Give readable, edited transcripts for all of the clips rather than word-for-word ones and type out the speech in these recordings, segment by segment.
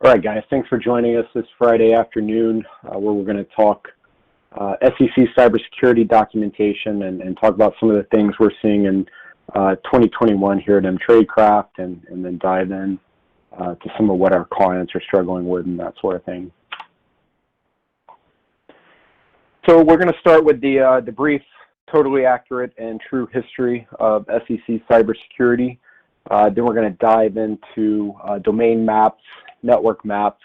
All right, guys, thanks for joining us this Friday afternoon where we're going to talk SEC cybersecurity documentation and talk about some of the things we're seeing in 2021 here at Tradecraft and then dive in to some of what our clients are struggling with and that sort of thing. So we're going to start with the brief, totally accurate and true history of SEC cybersecurity. Then we're going to dive into domain maps, network maps,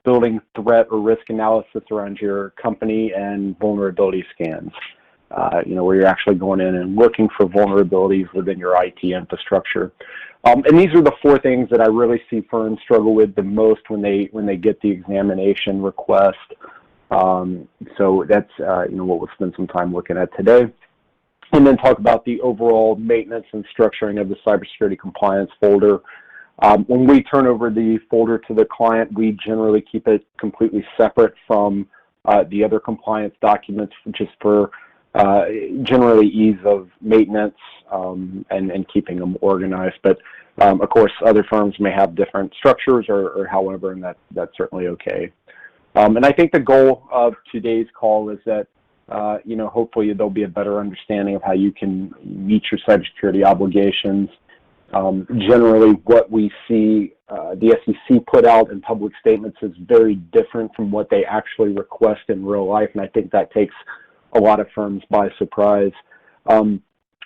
building threat or risk analysis around your company, and vulnerability scans. Where you're actually going in and looking for vulnerabilities within your IT infrastructure. And these are the four things that I really see firms struggle with the most when they get the examination request. So that's what we'll spend some time looking at today. And then talk about the overall maintenance and structuring of the cybersecurity compliance folder. When we turn over the folder to the client, we generally keep it completely separate from the other compliance documents, just for generally ease of maintenance and keeping them organized. But of course, other firms may have different structures or however, and that's certainly okay. And I think the goal of today's call is that hopefully there'll be a better understanding of how you can meet your cybersecurity obligations. Generally, what we see the SEC put out in public statements is very different from what they actually request in real life, and I think that takes a lot of firms by surprise. And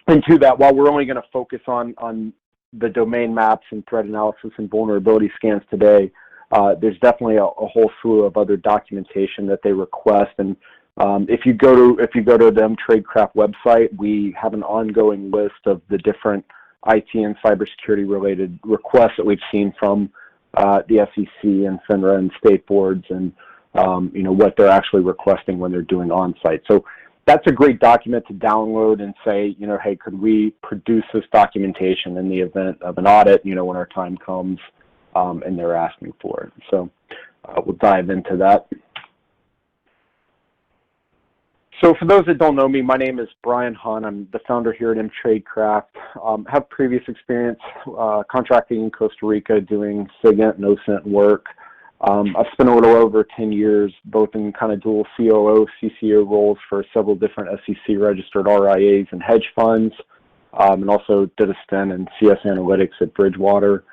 to that, while we're only going to focus on the domain maps and threat analysis and vulnerability scans today, there's definitely a whole slew of other documentation that they request. And if you go to the Tradecraft website, we have an ongoing list of the different IT and cybersecurity related requests that we've seen from the SEC and FINRA and state boards, and what they're actually requesting when they're doing on-site. So that's a great document to download and say, hey, could we produce this documentation in the event of an audit, when our time comes and they're asking for it. So we'll dive into that. So for those that don't know me, my name is Brian Hahn. I'm the founder here at Tradecraft. Have previous experience contracting in Costa Rica, doing SIGINT and OSINT work. I've spent a little over 10 years, both in kind of dual COO, CCO roles for several different SEC registered RIAs and hedge funds, and also did a stint in CS Analytics at Bridgewater.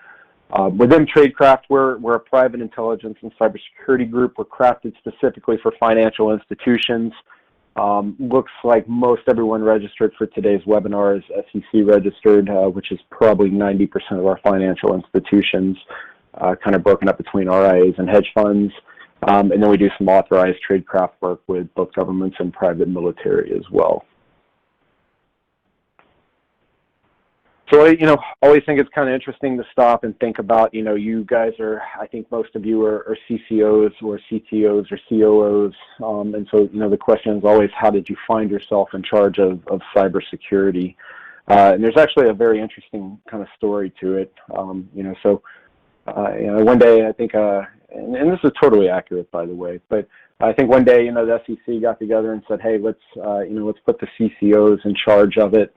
Within Tradecraft, we're a private intelligence and cybersecurity group. We're crafted specifically for financial institutions. Looks like most everyone registered for today's webinar is SEC registered, which is probably 90% of our financial institutions, kind of broken up between RIAs and hedge funds. And then we do some authorized Tradecraft work with both governments and private military as well. So, always think it's kind of interesting to stop and think about, you guys are, I think most of you are CCOs or CTOs or COOs. And so, the question is always, how did you find yourself in charge of cybersecurity? And there's actually a very interesting kind of story to it. One day I think, and this is totally accurate, by the way, but I think one day, the SEC got together and said, hey, let's put the CCOs in charge of it.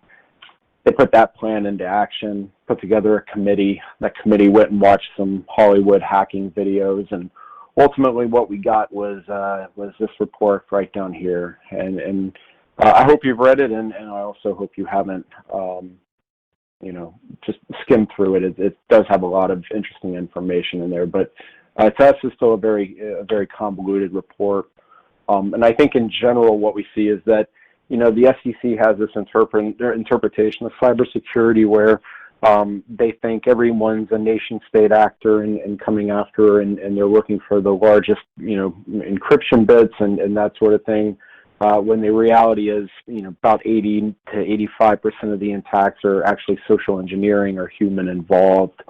They put that plan into action, put together a committee. That committee went and watched some Hollywood hacking videos, and ultimately what we got was this report right down here. And I hope you've read it, and I also hope you haven't, just skimmed through it. It does have a lot of interesting information in there, but to us it's still a very convoluted report. And I think in general what we see is that the SEC has this interpretation of cybersecurity where they think everyone's a nation-state actor and coming after, and they're looking for the largest, encryption bits and that sort of thing. When the reality is, about 80 to 85% of the attacks are actually social engineering or human involved,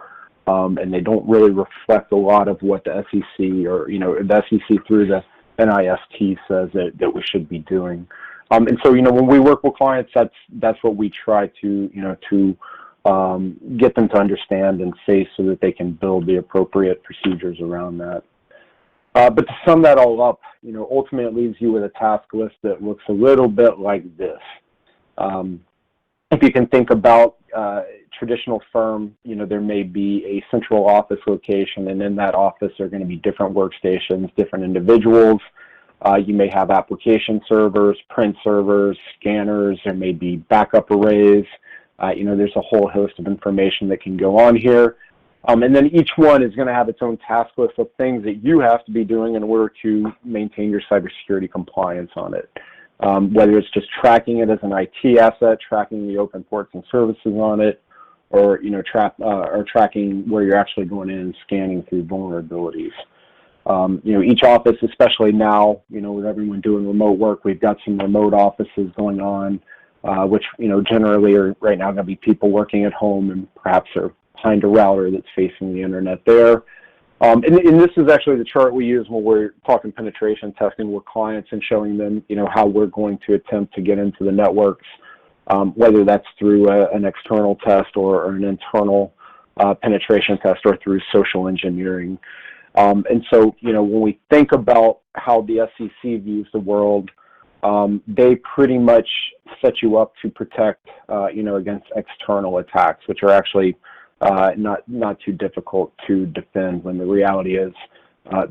and they don't really reflect a lot of what the SEC or the SEC through the NIST says that we should be doing. And so, when we work with clients, that's what we try to, get them to understand and say so that they can build the appropriate procedures around that. But to sum that all up, ultimately it leaves you with a task list that looks a little bit like this. If you can think about traditional firm, there may be a central office location, and in that office are going to be different workstations, different individuals. You may have application servers, print servers, scanners, there may be backup arrays. There's a whole host of information that can go on here. And then each one is going to have its own task list of things that you have to be doing in order to maintain your cybersecurity compliance on it. Whether it's just tracking it as an IT asset, tracking the open ports and services on it, or or tracking where you're actually going in and scanning through vulnerabilities. Each office, especially now, with everyone doing remote work, we've got some remote offices going on, which generally are right now going to be people working at home and perhaps are behind a router that's facing the internet there. And this is actually the chart we use when we're talking penetration testing with clients and showing them, how we're going to attempt to get into the networks, whether that's through an external test or an internal penetration test or through social engineering. And so, when we think about how the SEC views the world, they pretty much set you up to protect, against external attacks, which are actually not too difficult to defend when the reality is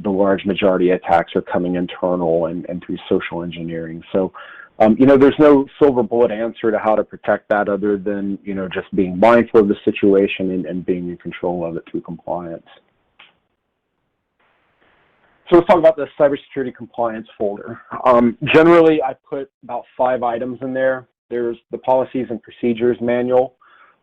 the large majority of attacks are coming internal and through social engineering. So, there's no silver bullet answer to how to protect that other than, just being mindful of the situation and being in control of it through compliance. So let's talk about the cybersecurity compliance folder. Generally, I put about 5 items in there. There's the policies and procedures manual.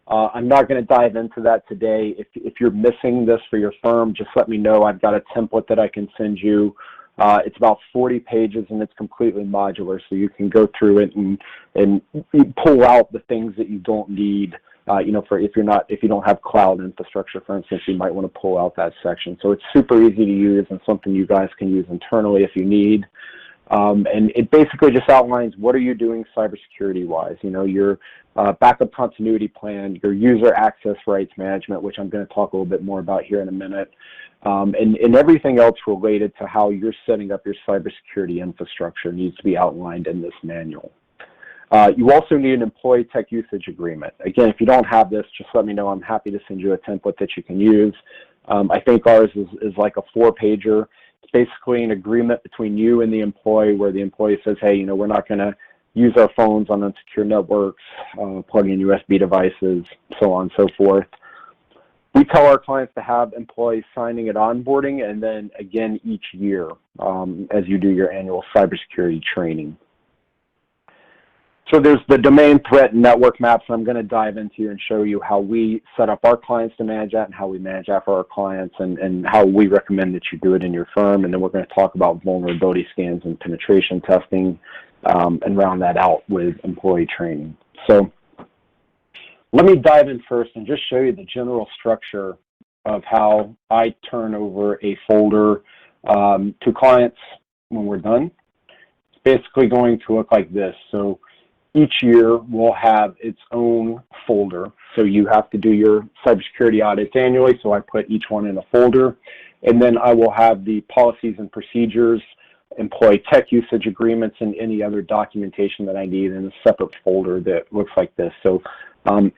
I'm not going to dive into that today. If you're missing this for your firm, just let me know. I've got a template that I can send you. It's about 40 pages and it's completely modular, so you can go through it and pull out the things that you don't need. For if you don't have cloud infrastructure, for instance, you might want to pull out that section. So it's super easy to use and something you guys can use internally if you need. And it basically just outlines what are you doing cybersecurity-wise. Your backup continuity plan, your user access rights management, which I'm going to talk a little bit more about here in a minute, and everything else related to how you're setting up your cybersecurity infrastructure needs to be outlined in this manual. You also need an employee tech usage agreement. Again, if you don't have this, just let me know. I'm happy to send you a template that you can use. I think ours is like a 4-pager. It's basically an agreement between you and the employee where the employee says, hey, we're not going to use our phones on unsecure networks, plug in USB devices, so on and so forth. We tell our clients to have employees signing at onboarding and then again each year as you do your annual cybersecurity training. So there's the domain threat and network maps I'm going to dive into and show you how we set up our clients to manage that and how we manage that for our clients and how we recommend that you do it in your firm. And then we're going to talk about vulnerability scans and penetration testing and round that out with employee training. So let me dive in first and just show you the general structure of how I turn over a folder to clients when we're done. It's basically going to look like this. So each year will have its own folder. So you have to do your cybersecurity audits annually, so I put each one in a folder. And then I will have the policies and procedures, employee tech usage agreements, and any other documentation that I need in a separate folder that looks like this. So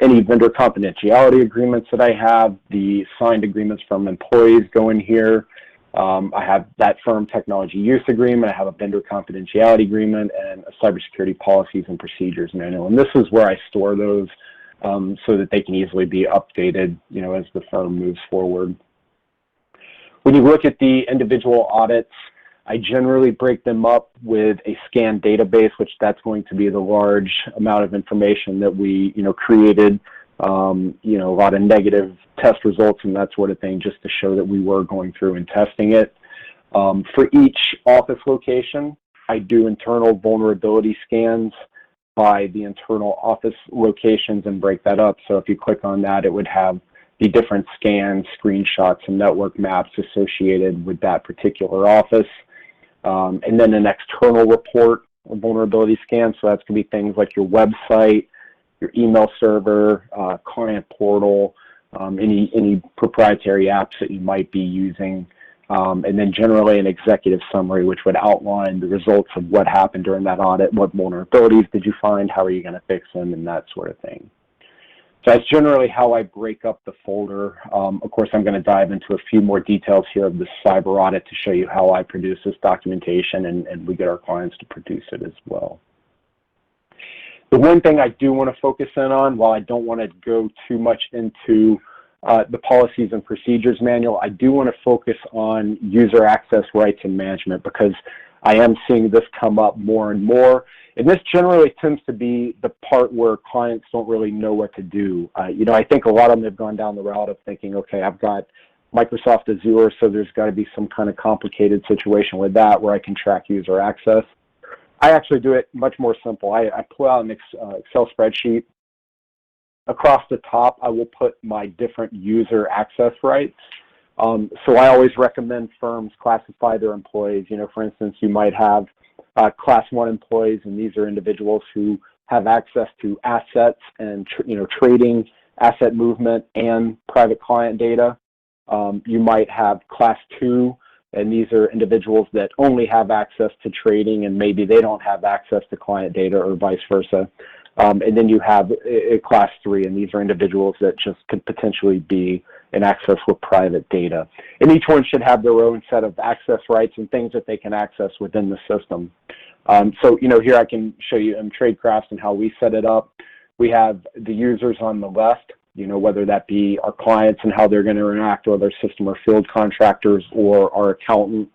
any vendor confidentiality agreements that I have, the signed agreements from employees go in here. I have that firm technology use agreement, I have a vendor confidentiality agreement, and a cybersecurity policies and procedures manual. And this is where I store those so that they can easily be updated, as the firm moves forward. When you look at the individual audits, I generally break them up with a scanned database, which that's going to be the large amount of information that we, created. A lot of negative test results and that sort of thing, just to show that we were going through and testing it. For each office location, I do internal vulnerability scans by the internal office locations and break that up. So if you click on that, it would have the different scans, screenshots, and network maps associated with that particular office. And then an external report, a vulnerability scan. So that's going to be things like your website, your email server, client portal, any proprietary apps that you might be using, and then generally an executive summary, which would outline the results of what happened during that audit, what vulnerabilities did you find, how are you going to fix them, and that sort of thing. So that's generally how I break up the folder. Of course, I'm going to dive into a few more details here of the cyber audit to show you how I produce this documentation, and we get our clients to produce it as well. The one thing I do want to focus in on, while I don't want to go too much into the policies and procedures manual, I do want to focus on user access rights and management, because I am seeing this come up more and more. And this generally tends to be the part where clients don't really know what to do. You know, I think a lot of them have gone down the route of thinking, okay, I've got Microsoft Azure, so there's got to be some kind of complicated situation with that where I can track user access. I actually do it much more simple. I pull out an Excel spreadsheet. Across the top, I will put my different user access rights. So I always recommend firms classify their employees. You know, for instance, you might have Class 1 employees, and these are individuals who have access to assets and trading, asset movement, and private client data. You might have Class 2, and these are individuals that only have access to trading, and maybe they don't have access to client data, or vice versa. And then you have a Class 3, and these are individuals that just could potentially be in access with private data. And each one should have their own set of access rights and things that they can access within the system. So, you know, here I can show you in Tradecraft and how we set it up. We have the users on the left, you know, whether that be our clients and how they're going to interact with our system, or field contractors, or our accountant,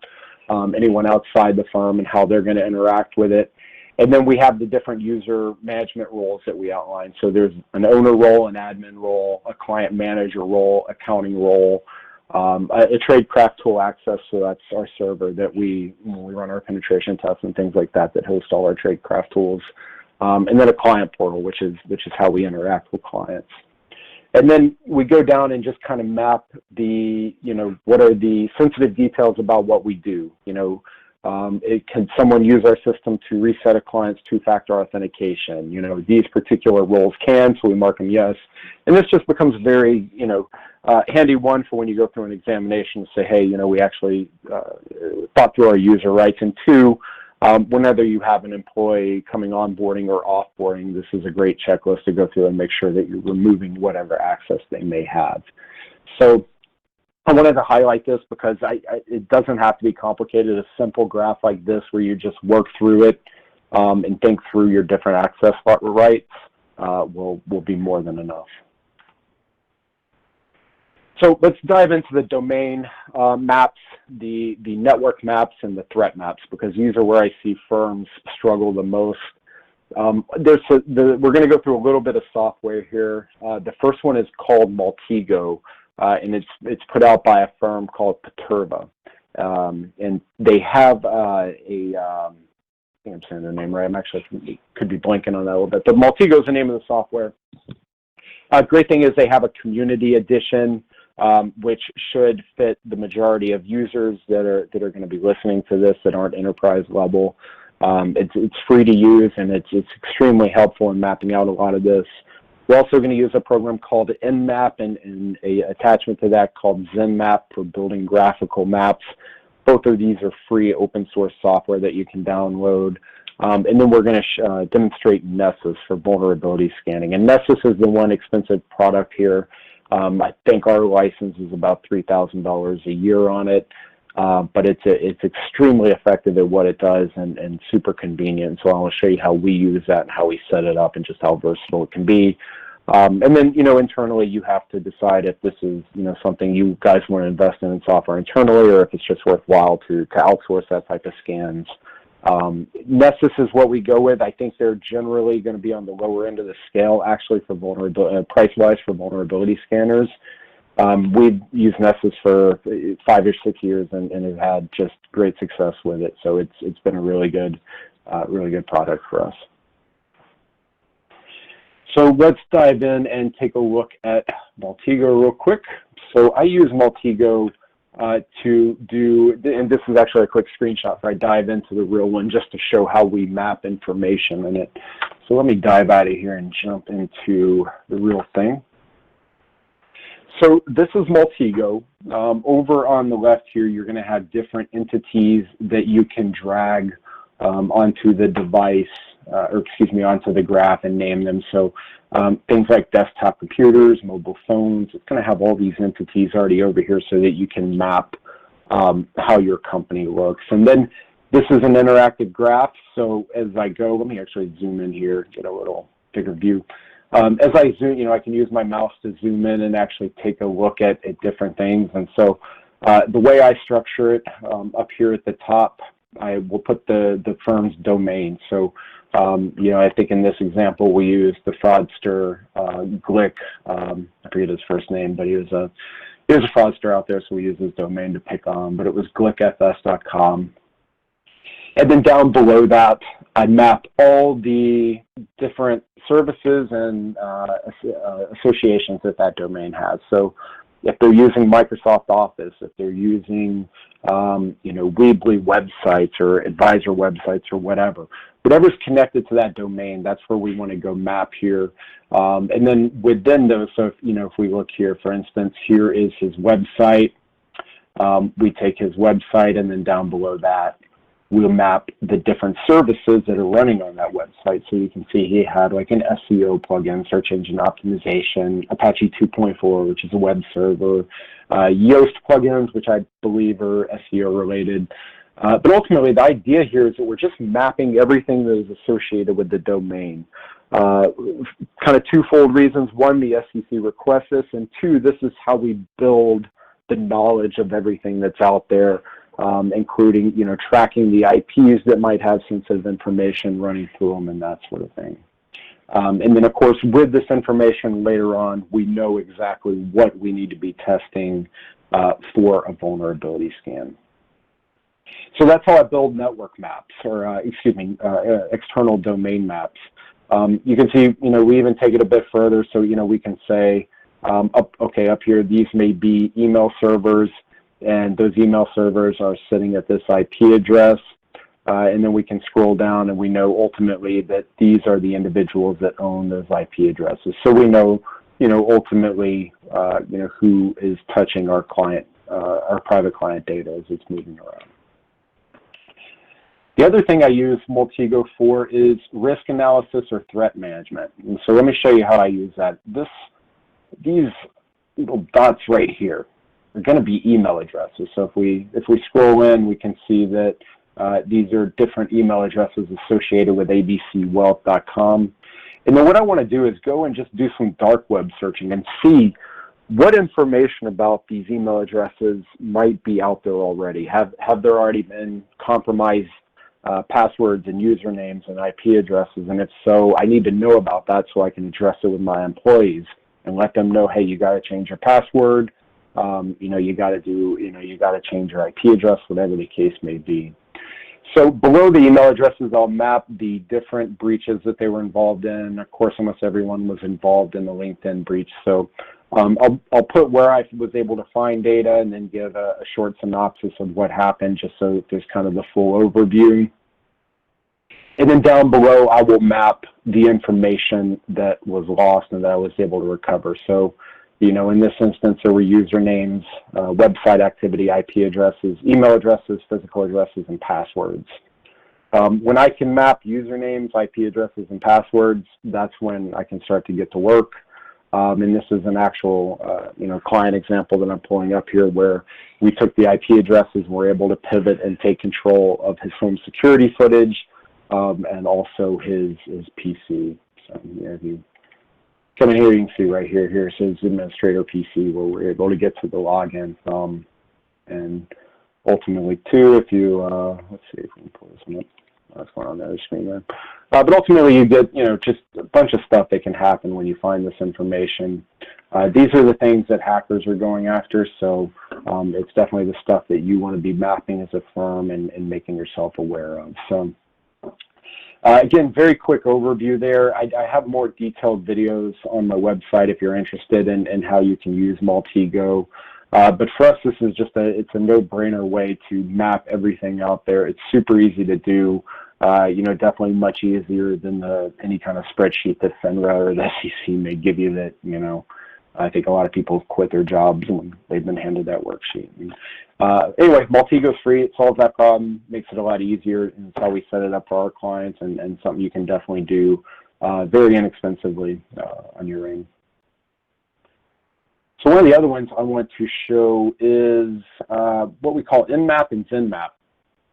anyone outside the firm, and how they're going to interact with it. And then we have the different user management roles that we outline. So there's an owner role, an admin role, a client manager role, accounting role, a Tradecraft tool access, so that's our server that when we run our penetration tests and things like that, that host all our Tradecraft tools. And then a client portal, which is how we interact with clients. And then we go down and just kind of map the, you know, what are the sensitive details about what we do. You know, can someone use our system to reset a client's two-factor authentication? You know, these particular roles can, so we mark them yes. And this just becomes very, you know, handy, one, for when you go through an examination to say, hey, you know, we actually thought through our user rights. And two, whenever you have an employee coming onboarding or offboarding, this is a great checklist to go through and make sure that you're removing whatever access they may have. So I wanted to highlight this because it doesn't have to be complicated. A simple graph like this, where you just work through it and think through your different access rights, will be more than enough. So let's dive into the domain maps, the network maps, and the threat maps, because these are where I see firms struggle the most. We're going to go through a little bit of software here. The first one is called Maltego. And it's put out by a firm called Paterva, and they have I think I'm saying their name right. I'm actually could be blanking on that a little bit. But Maltego is the name of the software. Great thing is they have a community edition, which should fit the majority of users that are going to be listening to this that aren't enterprise level. It's free to use, and it's extremely helpful in mapping out a lot of this. We're also going to use a program called Nmap and an attachment to that called ZenMap for building graphical maps. Both of these are free open source software that you can download. And then we're going to demonstrate Nessus for vulnerability scanning. And Nessus is the one expensive product here. I think our license is about $3,000 a year on it. But it's extremely effective at what it does, and super convenient. So I'll show you how we use that and how we set it up and just how versatile it can be. And then, you know, internally you have to decide if this is, you know, something you guys want to invest in software internally, or if it's just worthwhile to outsource that type of scans. Nessus is what we go with. I think they're generally going to be on the lower end of the scale, actually, for vulnerability, price-wise, for vulnerability scanners. We've used Nessus for 5 or 6 years and have had just great success with it. So it's been a really good product for us. So let's dive in and take a look at Maltego real quick. So I use Maltego to do, and this is actually a quick screenshot, so I dive into the real one just to show how we map information in it. So let me dive out of here and jump into the real thing. So this is Maltego. Over on the left here, you're going to have different entities that you can drag onto the device or excuse me, onto the graph and name them. So things like desktop computers, mobile phones, it's going to have all these entities already over here so that you can map how your company looks. And then this is an interactive graph. So as I go, let me actually zoom in here, get a little bigger view. As I zoom, I can use my mouse to zoom in and actually take a look at different things. And so the way I structure it, up here at the top, I will put the firm's domain. So, I think in this example, we used the fraudster, Glick, I forget his first name, but he was a fraudster out there, so we used his domain to pick on, but it was glickfs.com. And then down below that, I map all the different services and associations that domain has. So if they're using Microsoft Office, if they're using, Weebly websites or advisor websites or whatever's connected to that domain, that's where we want to go map here. And then within those, so if we look here, for instance, here is his website. We take his website, and then down below that, we'll map the different services that are running on that website. So you can see he had like an SEO plugin, search engine optimization, Apache 2.4, which is a web server, Yoast plugins, which I believe are SEO related. But ultimately, the idea here is that we're just mapping everything that is associated with the domain. Kind of twofold reasons. One, the SEC requests this, and two, this is how we build the knowledge of everything that's out there. Including, tracking the IPs that might have sensitive information running through them and that sort of thing. And then, of course, with this information later on, we know exactly what we need to be testing for a vulnerability scan. So that's how I build network maps, or external domain maps. You can see, we even take it a bit further. So, we can say, up here, these may be email servers. And those email servers are sitting at this IP address, and then we can scroll down and we know ultimately that these are the individuals that own those IP addresses. So we know, ultimately, who is touching our client, our private client data as it's moving around. The other thing I use Multigo for is risk analysis or threat management. And so let me show you how I use that. These little dots right here are going to be email addresses. So if we scroll in, we can see that these are different email addresses associated with abcwealth.com. And then what I want to do is go and just do some dark web searching and see what information about these email addresses might be out there already. Have there already been compromised passwords and usernames and IP addresses? And if so, I need to know about that so I can address it with my employees and let them know, hey, you got to change your password. You got to change your IP address, whatever the case may be. So below the email addresses, I'll map the different breaches that they were involved in. Of course, almost everyone was involved in the LinkedIn breach. So I'll put where I was able to find data and then give a short synopsis of what happened, just so that there's kind of the full overview. And then down below, I will map the information that was lost and that I was able to recover. So, in this instance, there were usernames, website activity, IP addresses, email addresses, physical addresses, and passwords. When I can map usernames, IP addresses, and passwords, that's when I can start to get to work. And this is an actual, client example that I'm pulling up here, where we took the IP addresses and were able to pivot and take control of his home security footage, and also his PC. So if you come in here, you can see right here, here's his administrator PC, where we're able to get to the login from. And ultimately, too, if you, let's see if we can pull this one up. What's going on there, the screen there. But ultimately, you get, just a bunch of stuff that can happen when you find this information. These are the things that hackers are going after, so it's definitely the stuff that you want to be mapping as a firm and making yourself aware of. So, again, very quick overview there. I have more detailed videos on my website if you're interested in how you can use Multigo. But for us, this is just it's a no-brainer way to map everything out there. It's super easy to do. Definitely much easier than any kind of spreadsheet that FINRA or the SEC may give you that, I think a lot of people quit their jobs when they've been handed that worksheet. Anyway, Maltego's free. It solves that problem, makes it a lot easier, and it's how we set it up for our clients, and something you can definitely do very inexpensively on your own. So one of the other ones I want to show is what we call Nmap and ZenMap.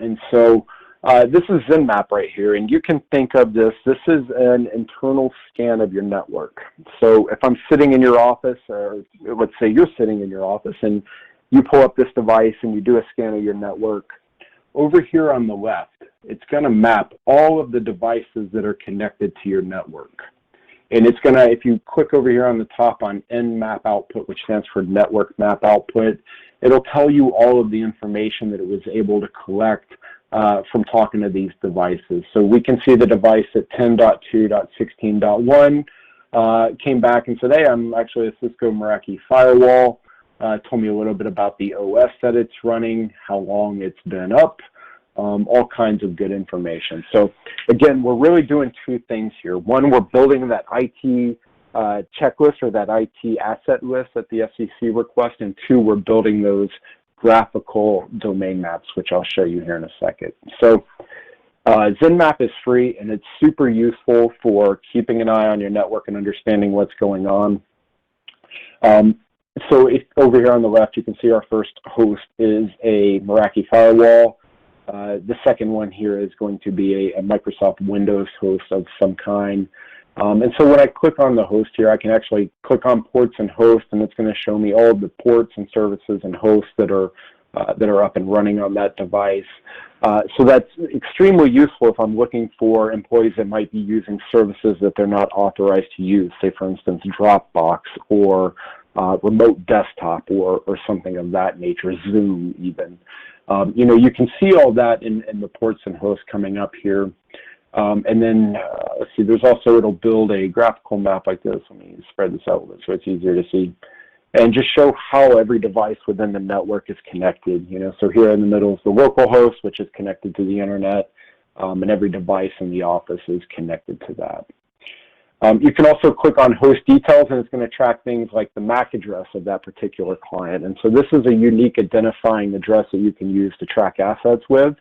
And so this is ZenMap right here, and you can think of this is an internal scan of your network. So if I'm sitting in your office, or let's say you're sitting in your office, and you pull up this device and you do a scan of your network, over here on the left, it's going to map all of the devices that are connected to your network. And it's going to, if you click over here on the top on Nmap output, which stands for network map output, it'll tell you all of the information that it was able to collect from talking to these devices. So we can see the device at 10.2.16.1 came back and said, hey, I'm actually a Cisco Meraki firewall. Told me a little bit about the OS that it's running, how long it's been up, all kinds of good information. So again, we're really doing two things here. One, we're building that IT checklist or that IT asset list that the FCC request, and two, we're building those graphical domain maps, which I'll show you here in a second. So ZenMap is free, and it's super useful for keeping an eye on your network and understanding what's going on. So over here on the left, you can see our first host is a Meraki firewall. The second one here is going to be a Microsoft Windows host of some kind. And so when I click on the host here, I can actually click on ports and hosts, and it's going to show me all of the ports and services and hosts that are up and running on that device. So that's extremely useful if I'm looking for employees that might be using services that they're not authorized to use, say for instance Dropbox or remote desktop or something of that nature, Zoom even. You know, you can see all that in the ports and hosts coming up here. And then, let's see, there's also, it'll build a graphical map like this. Let me spread this out a little bit so it's easier to see. And just show how every device within the network is connected. You know, so here in the middle is the local host, which is connected to the internet, and every device in the office is connected to that. You can also click on host details, and it's going to track things like the MAC address of that particular client. And so this is a unique identifying address that you can use to track assets with.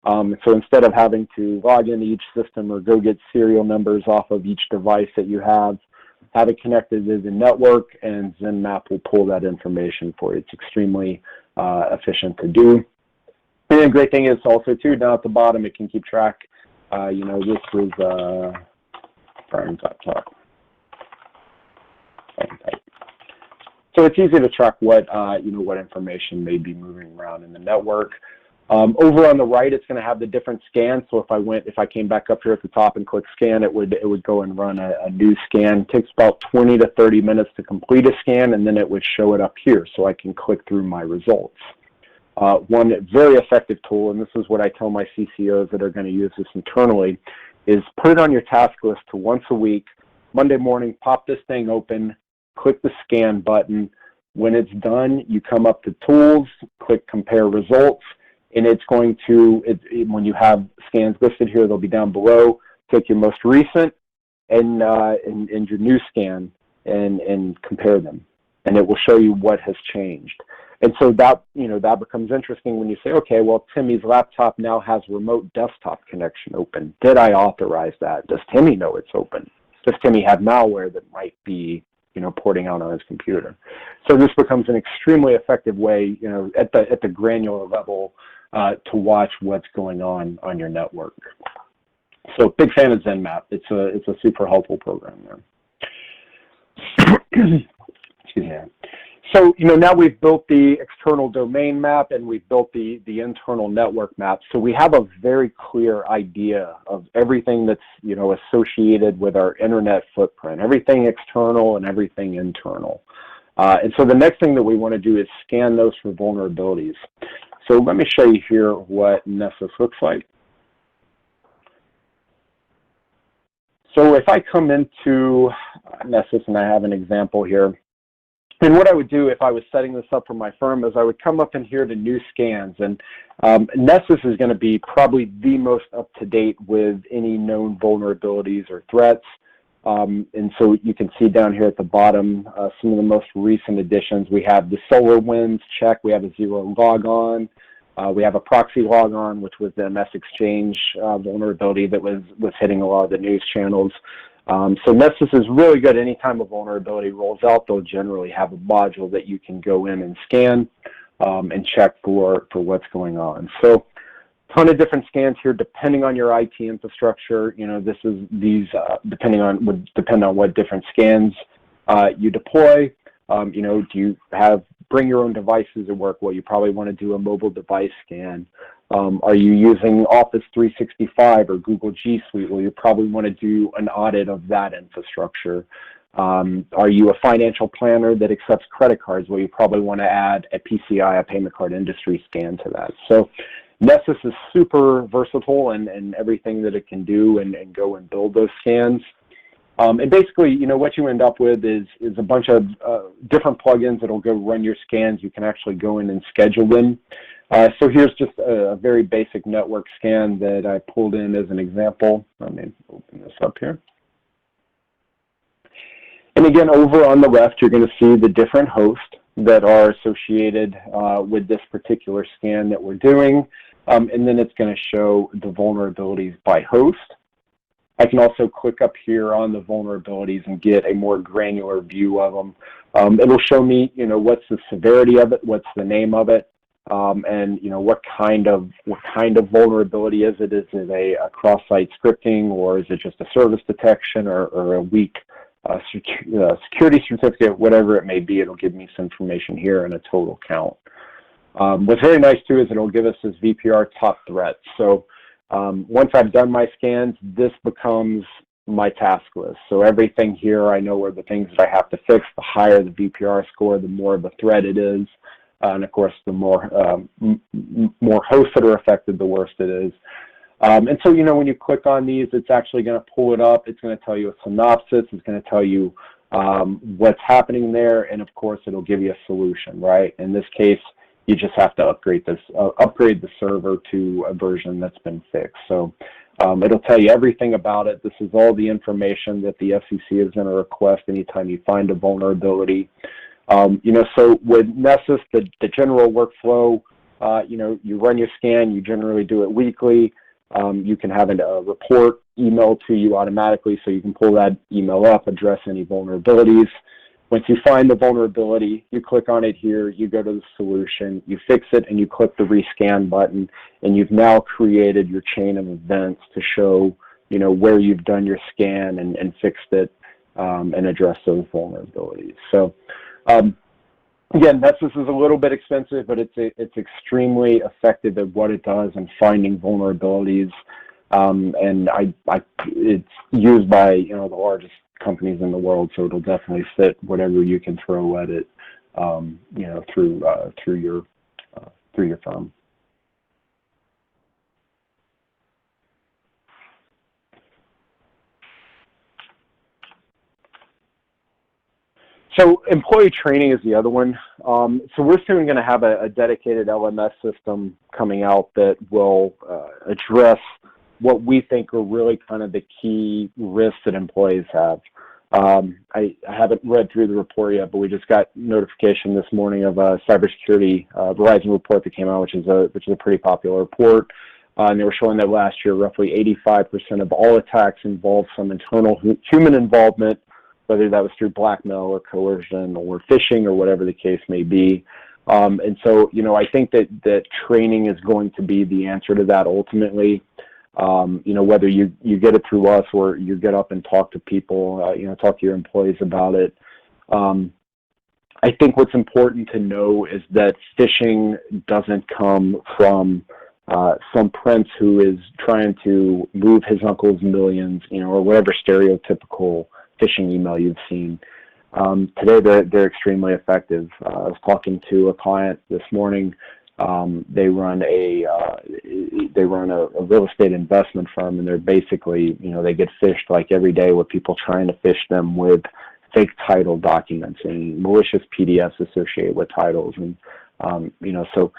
So instead of having to log into each system or go get serial numbers off of each device that you have it connected to the network, and ZenMap will pull that information for you. It's extremely efficient to do. And the great thing is also too, down at the bottom, it can keep track. You know, this is top. So it's easy to track what you know, what information may be moving around in the network. Over on the right, it's going to have the different scans. So if I came back up here at the top and click scan, it would go and run a new scan. It takes about 20 to 30 minutes to complete a scan, and then it would show it up here, so I can click through my results. One very effective tool, and this is what I tell my CCOs that are going to use this internally, is put it on your task list to once a week, Monday morning, pop this thing open, click the scan button. When it's done, you come up to tools, click compare results, and it's going to, when you have scans listed here, they'll be down below, take your most recent and your new scan and compare them. And it will show you what has changed. And so that, you know, that becomes interesting when you say, okay, well, Timmy's laptop now has remote desktop connection open. Did I authorize that? Does Timmy know it's open? Does Timmy have malware that might be, you know, porting out on his computer? So this becomes an extremely effective way, you know, at the granular level to watch what's going on your network. So big fan of ZenMap. It's a super helpful program there. Excuse me. So, you know, now we've built the external domain map and we've built the internal network map. So we have a very clear idea of everything that's, you know, associated with our internet footprint, everything external and everything internal. And so the next thing that we want to do is scan those for vulnerabilities. So let me show you here what Nessus looks like. So if I come into Nessus, and I have an example here, and what I would do if I was setting this up for my firm is I would come up in here to new scans, and Nessus is going to be probably the most up-to-date with any known vulnerabilities or threats. And so you can see down here at the bottom some of the most recent additions. We have the SolarWinds check. We have a zero logon. We have a proxy logon, which was the MS Exchange vulnerability that was hitting a lot of the news channels. So Nessus is really good. Anytime a vulnerability rolls out, they'll generally have a module that you can go in and scan and check for what's going on. So ton of different scans here depending on your IT infrastructure. You know, these would depend on what different scans you deploy. You know, do you bring your own devices at work? Well, you probably want to do a mobile device scan. Are you using Office 365 or Google G Suite? Well, you probably want to do an audit of that infrastructure. Are you a financial planner that accepts credit cards? Well, you probably want to add a PCI, a payment card industry scan to that. So Nessus is super versatile in everything that it can do and go and build those scans. And basically, you know, what you end up with is a bunch of different plugins that'll go run your scans. You can actually go in and schedule them. So here's just a very basic network scan that I pulled in as an example. Let me open this up here. And again, over on the left, you're going to see the different hosts that are associated with this particular scan that we're doing. And then it's going to show the vulnerabilities by host. I can also click up here on the vulnerabilities and get a more granular view of them. It'll show me, you know, what's the severity of it, what's the name of it, and you know what kind of vulnerability is it? Is it a cross-site scripting, or is it just a service detection, or a weak security certificate? Whatever it may be, it'll give me some information here and a total count. What's very nice too is it'll give us this VPR top threat. So once I've done my scans, this becomes my task list. So everything here, I know where the things that I have to fix. The higher the VPR score, the more of a threat it is. And of course, the more hosts that are affected, the worse it is. And so, you know, when you click on these, it's actually going to pull it up. It's going to tell you a synopsis. It's going to tell you what's happening there. And of course, it'll give you a solution, right? In this case, you just have to upgrade the server to a version that's been fixed. So it'll tell you everything about it. This is all the information that the FCC is going to request anytime you find a vulnerability. You know, so with Nessus, the general workflow, you know, you run your scan, you generally do it weekly. You can have a report emailed to you automatically, so you can pull that email up, address any vulnerabilities. Once you find the vulnerability, you click on it here, you go to the solution, you fix it, and you click the rescan button, and you've now created your chain of events to show, you know, where you've done your scan and fixed it and addressed those vulnerabilities. So again, Nessus is a little bit expensive, but it's extremely effective at what it does in finding vulnerabilities, and it's used by, you know, the largest companies in the world, so it'll definitely fit whatever you can throw at it, you know, through your firm. So employee training is the other one. So we're soon going to have a dedicated LMS system coming out that will address what we think are really kind of the key risks that employees have. I haven't read through the report yet, but we just got notification this morning of a cybersecurity Verizon report that came out, which is a pretty popular report. And they were showing that last year, roughly 85% of all attacks involved some internal human involvement, whether that was through blackmail or coercion or phishing or whatever the case may be. And so, you know, I think that training is going to be the answer to that ultimately. You know, whether you get it through us or you get up and talk to people, you know, talk to your employees about it. I think what's important to know is that phishing doesn't come from some prince who is trying to move his uncle's millions, you know, or whatever stereotypical phishing email you've seen. Today, they're extremely effective. I was talking to a client this morning. They run a real estate investment firm, and they're basically, you know, they get phished like every day with people trying to phish them with fake title documents and malicious PDFs associated with titles. And, you know, so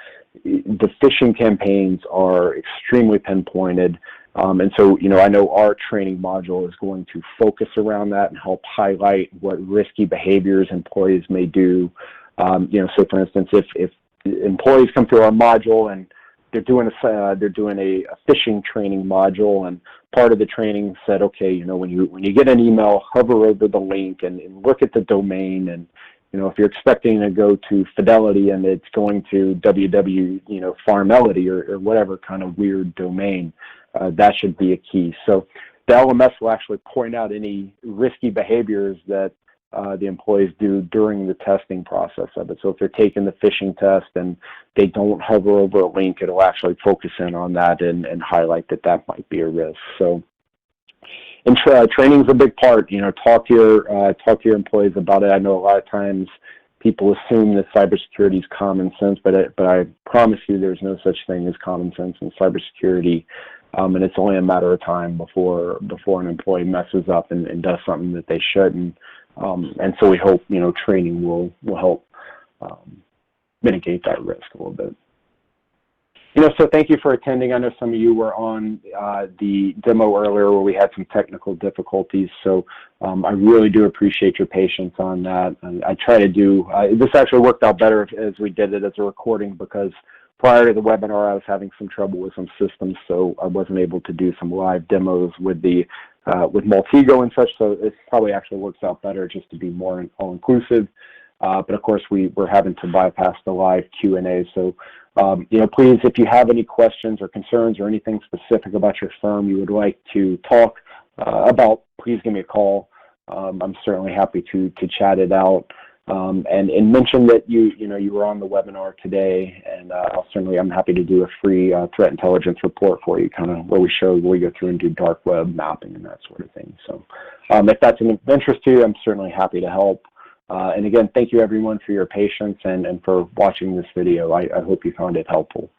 the phishing campaigns are extremely pinpointed. And so, I know our training module is going to focus around that and help highlight what risky behaviors employees may do. So for instance, if employees come through our module and they're doing a phishing training module, and part of the training said, okay, when you get an email, hover over the link and look at the domain, and if you're expecting to go to Fidelity and it's going to www, Farmelity or whatever kind of weird domain, that should be a key. So the LMS will actually point out any risky behaviors that the employees do during the testing process of it. So if they're taking the phishing test and they don't hover over a link, it'll actually focus in on that and highlight that might be a risk. So, and training is a big part. Talk to your employees about it. I know a lot of times people assume that cybersecurity is common sense, but I promise you, there's no such thing as common sense in cybersecurity. And it's only a matter of time before an employee messes up and does something that they shouldn't. And so we hope, training will help mitigate that risk a little bit. So thank you for attending. I know some of you were on the demo earlier where we had some technical difficulties, so I really do appreciate your patience on that. And I try to do, this actually worked out better as we did it as a recording, because prior to the webinar I was having some trouble with some systems, so I wasn't able to do some live demos with Multigo and such, so it probably actually works out better just to be more all-inclusive. But of course, we're having to bypass the live Q&A. So, please, if you have any questions or concerns or anything specific about your firm you would like to talk about, please give me a call. I'm certainly happy to chat it out. And mention that you were on the webinar today, and I'm happy to do a free threat intelligence report for you, kind of where we go through and do dark web mapping and that sort of thing. So if that's of interest to you, I'm certainly happy to help. And again, thank you everyone for your patience and for watching this video. I hope you found it helpful.